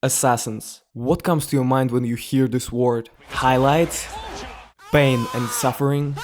Assassins. What comes to your mind when you hear this word? Highlights? Pain and suffering?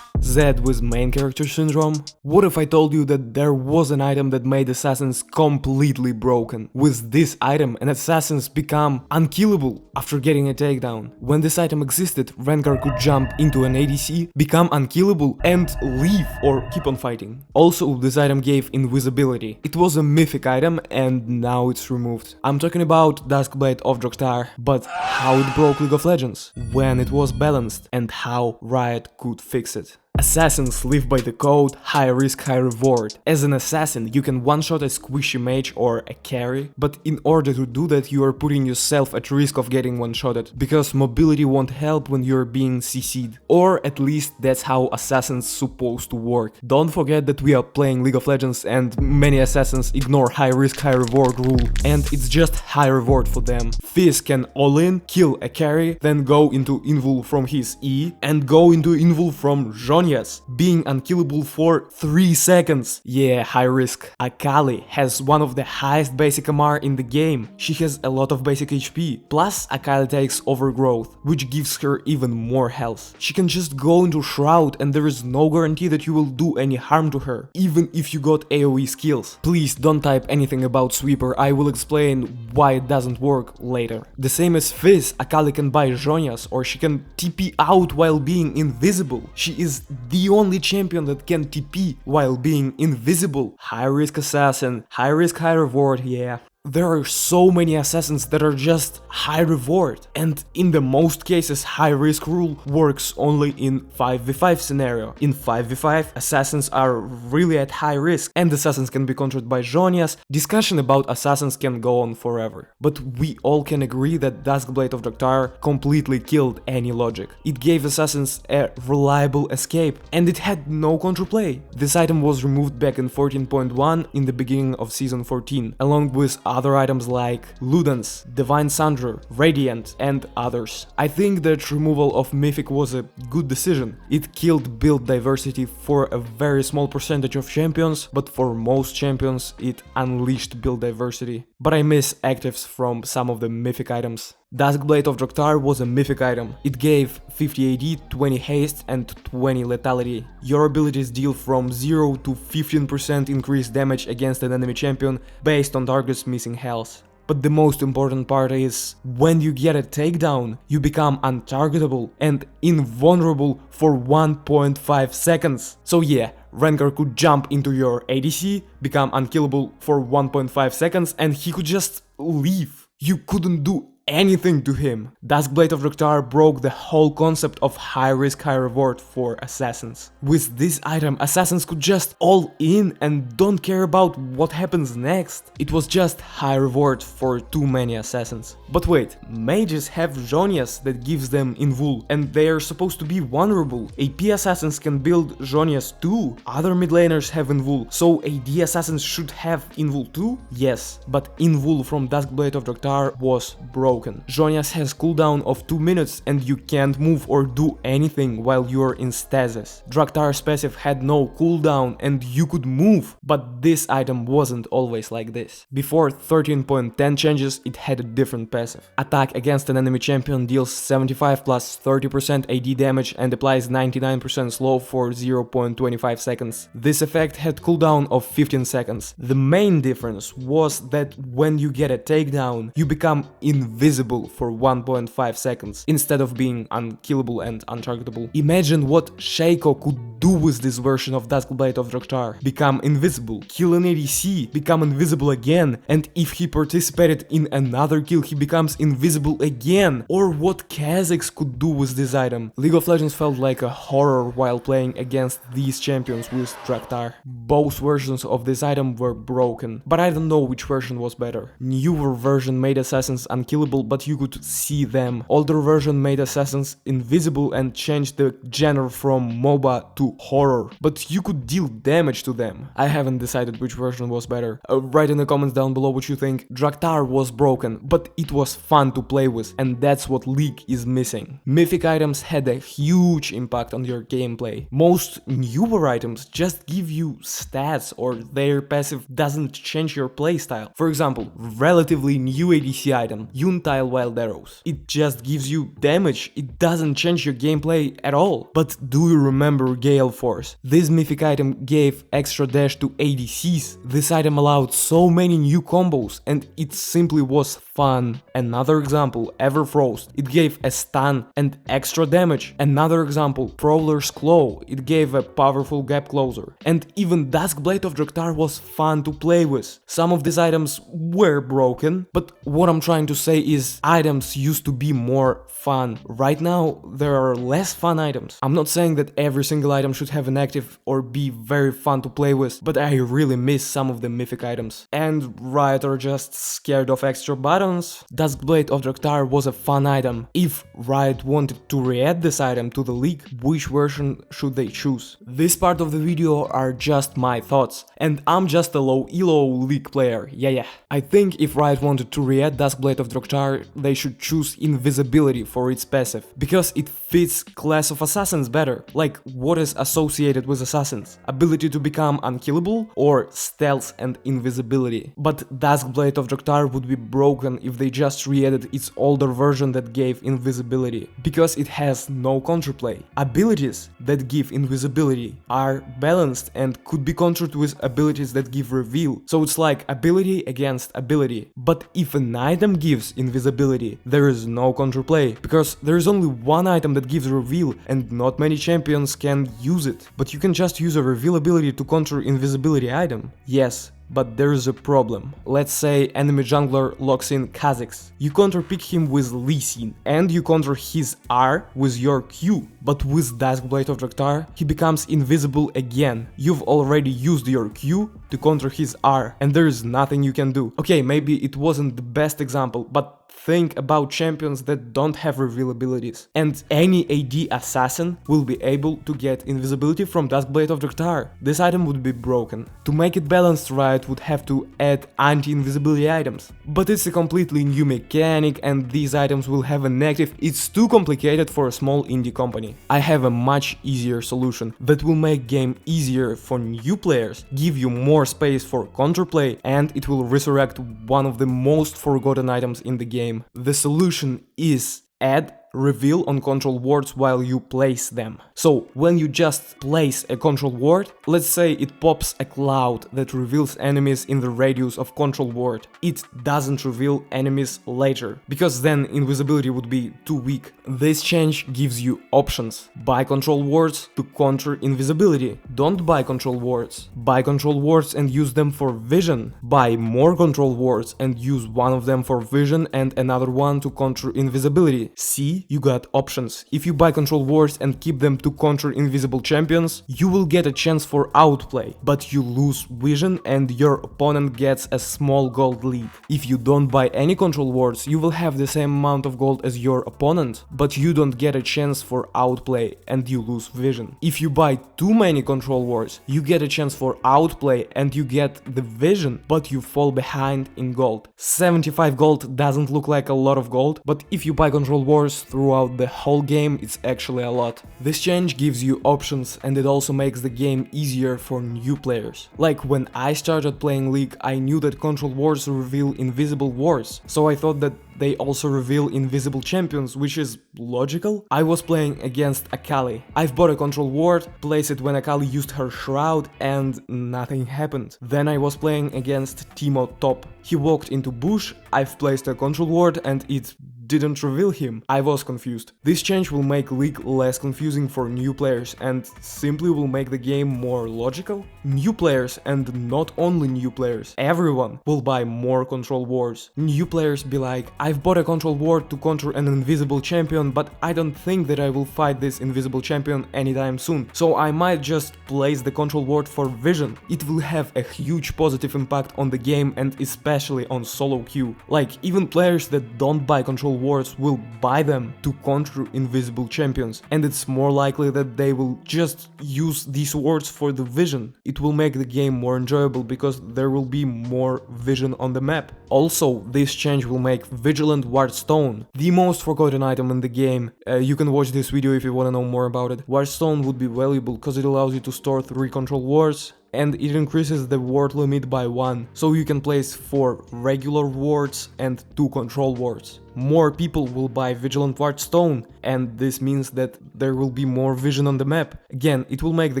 Zed with main character syndrome? What if I told you that there was an item that made assassins completely broken? With this item, an assassins become unkillable after getting a takedown. When this item existed, Rengar could jump into an ADC, become unkillable and leave or keep on fighting. Also, this item gave invisibility. It was a mythic item and now it's removed. I'm talking about Duskblade of Draktar, but how it broke League of Legends, when it was balanced, and how Riot could fix it. Assassins live by the code high risk, high reward. As an assassin, you can one-shot a squishy mage or a carry, but in order to do that, you are putting yourself at risk of getting one-shotted, because mobility won't help when you're being CC'd. Or at least that's how assassins supposed to work. Don't forget that we are playing League of Legends and many assassins ignore high risk, high reward rule, and it's just high reward for them. Fizz can all-in, kill a carry, then go into invul from his E, and go into invul from Zhonya's, being unkillable for 3 seconds. Yeah, high risk. Akali has one of the highest basic MR in the game. She has a lot of basic HP. Plus, Akali takes overgrowth, which gives her even more health. She can just go into Shroud and there is no guarantee that you will do any harm to her, even if you got AoE skills. Please don't type anything about Sweeper, I will explain why it doesn't work later. The same as Fizz, Akali can buy Zhonya's or she can TP out while being invisible. She is the only champion that can TP while being invisible. High risk assassin, high risk, high reward, yeah. There are so many assassins that are just high reward, and in the most cases high risk rule works only in 5v5 scenario. In 5v5 assassins are really at high risk and assassins can be controlled by Zhonya's. Discussion about assassins can go on forever, but we all can agree that Duskblade of Draktar completely killed any logic. It gave assassins a reliable escape and it had no counterplay. This item was removed back in 14.1 in the beginning of season 14, along with other items like Ludens, Divine Sundra, Radiant and others. I think that removal of Mythic was a good decision. It killed build diversity for a very small percentage of champions, but for most champions it unleashed build diversity. But I miss actives from some of the Mythic items. Duskblade of Draktar was a mythic item. It gave 50 AD, 20 haste and 20 lethality. Your abilities deal from 0 to 15% increased damage against an enemy champion based on target's missing health. But the most important part is, when you get a takedown, you become untargetable and invulnerable for 1.5 seconds. So yeah, Rengar could jump into your ADC, become unkillable for 1.5 seconds and he could just leave. You couldn't do anything to him. Duskblade of Draktar broke the whole concept of high risk, high reward for assassins. With this item, assassins could just all in and don't care about what happens next. It was just high reward for too many assassins. But wait, mages have Zhonya's that gives them invul, and they are supposed to be vulnerable. AP assassins can build Zhonya's too. Other mid laners have invul, so AD assassins should have invul too? Yes, but invul from Duskblade of Draktar was broken. Zhonya's has cooldown of 2 minutes and you can't move or do anything while you're in stasis. Draktar's passive had no cooldown and you could move, but this item wasn't always like this. Before 13.10 changes, it had a different passive. Attack against an enemy champion deals 75 plus 30% AD damage and applies 99% slow for 0.25 seconds. This effect had cooldown of 15 seconds. The main difference was that when you get a takedown, you become invisible for 1.5 seconds instead of being unkillable and untargetable. Imagine what Shaco could do with this version of Duskblade of Draktar. Become invisible, kill an ADC, become invisible again, and if he participated in another kill he becomes invisible again. Or what Kha'Zix could do with this item. League of Legends felt like a horror while playing against these champions with Draktar. Both versions of this item were broken, but I don't know which version was better. Newer version made assassins unkillable invisible, but you could see them. Older version made assassins invisible and changed the genre from MOBA to horror, but you could deal damage to them. I haven't decided which version was better. Write in the comments down below what you think. Draktar was broken, but it was fun to play with, and that's what League is missing. Mythic items had a huge impact on your gameplay. Most newer items just give you stats, or their passive doesn't change your playstyle. For example, relatively new ADC item, Yuntile Wild Arrows. It just gives you damage, it doesn't change your gameplay at all. But do you remember Gale Force? This mythic item gave extra dash to ADCs. This item allowed so many new combos, and it simply was fun. Another example, Everfrost. It gave a stun and extra damage. Another example, Prowler's Claw. It gave a powerful gap closer. And even Duskblade of Draktar was fun to play with. Some of these items were broken, but what I'm trying to say is items used to be more fun. Right now, there are less fun items. I'm not saying that every single item should have an active or be very fun to play with, but I really miss some of the mythic items. And Riot are just scared of extra buttons. Duskblade of Draktar was a fun item. If Riot wanted to re-add this item to the League, which version should they choose? This part of the video are just my thoughts, and I'm just a low elo League player, yeah. I think if Riot wanted to re-add Duskblade of Draktar, they should choose invisibility for its passive, because it fits class of assassins better. Like, what is associated with assassins? Ability to become unkillable or stealth and invisibility. But Duskblade of Draktar would be broken if they just re-added its older version that gave invisibility, because it has no counterplay. Abilities that give invisibility are balanced and could be countered with abilities that give reveal, so it's like ability against ability. But if an item gives invisibility, there is no counterplay, because there is only one item that gives reveal and not many champions can use it. But you can just use a reveal ability to counter invisibility item. Yes, but there's a problem. Let's say enemy jungler locks in Kha'Zix. You counterpick him with Lee Sin, and you counter his R with your Q. But with Duskblade of Draktar, he becomes invisible again. You've already used your Q to counter his R, and there is nothing you can do. Okay, maybe it wasn't the best example, but think about champions that don't have reveal abilities. And any AD assassin will be able to get invisibility from Duskblade of Draktar. This item would be broken. To make it balanced, Riot would have to add anti-invisibility items. But it's a completely new mechanic, and these items will have an active. It's too complicated for a small indie company. I have a much easier solution that will make game easier for new players, give you more space for counterplay, and it will resurrect one of the most forgotten items in the game. The solution is add reveal on control wards while you place them. So when you just place a control ward, let's say it pops a cloud that reveals enemies in the radius of control ward. It doesn't reveal enemies later, because then invisibility would be too weak. This change gives you options. Buy control wards to counter invisibility. Don't buy control wards. Buy control wards and use them for vision. Buy more control wards and use one of them for vision and another one to counter invisibility. See? You got options. If you buy control wards and keep them to counter invisible champions, you will get a chance for outplay, but you lose vision and your opponent gets a small gold lead. If you don't buy any control wards, you will have the same amount of gold as your opponent, but you don't get a chance for outplay and you lose vision. If you buy too many control wards, you get a chance for outplay and you get the vision, but you fall behind in gold. 75 gold doesn't look like a lot of gold, but if you buy control wards throughout the whole game, it's actually a lot. This change gives you options, and it also makes the game easier for new players. Like when I started playing League, I knew that control wards reveal invisible wards, so I thought that they also reveal invisible champions, which is logical. I was playing against Akali. I've bought a control ward, placed it when Akali used her shroud, and nothing happened. Then I was playing against Teemo Top. He walked into bush, I've placed a control ward and it didn't reveal him? I was confused. This change will make League less confusing for new players and simply will make the game more logical. New players, and not only new players, everyone will buy more control wards. New players be like, I've bought a control ward to counter an invisible champion, but I don't think that I will fight this invisible champion anytime soon, so I might just place the control ward for vision. It will have a huge positive impact on the game and especially on solo queue. Like, even players that don't buy control wards will buy them to counter invisible champions, and it's more likely that they will just use these wards for the vision. It will make the game more enjoyable because there will be more vision on the map. Also, this change will make Vigilant Wardstone the most forgotten item in the game. You can watch this video if you want to know more about it. Wardstone would be valuable because it allows you to store 3 control wards, and it increases the ward limit by 1, so you can place 4 regular wards and 2 control wards. More people will buy Vigilant Wardstone, and this means that there will be more vision on the map. Again, it will make the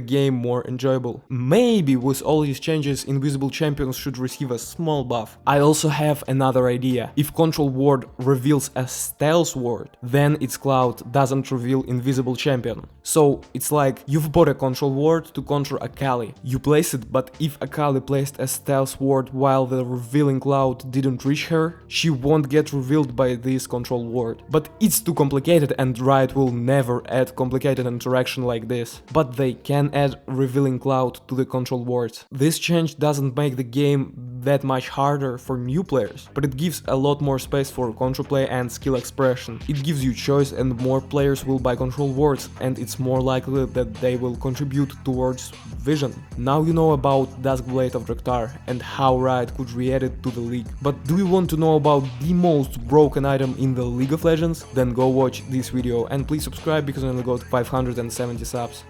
game more enjoyable. Maybe with all these changes, invisible champions should receive a small buff. I also have another idea. If control ward reveals a stealth ward, then its cloud doesn't reveal invisible champion. So it's like you've bought a control ward to counter Akali. You place it, but if Akali placed a stealth ward while the revealing cloud didn't reach her, she won't get revealed by this control ward. But it's too complicated and Riot will never add complicated interaction like this. But they can add revealing cloud to the control wards. This change doesn't make the game that much harder for new players, but it gives a lot more space for counterplay and skill expression. It gives you choice and more players will buy control wards, and it's more likely that they will contribute towards vision. Now you know about Duskblade of Draktar and how Riot could re-add it to the league. But do you want to know about the most broken item in the League of Legends? Then go watch this video and please subscribe because I only got 570 subs.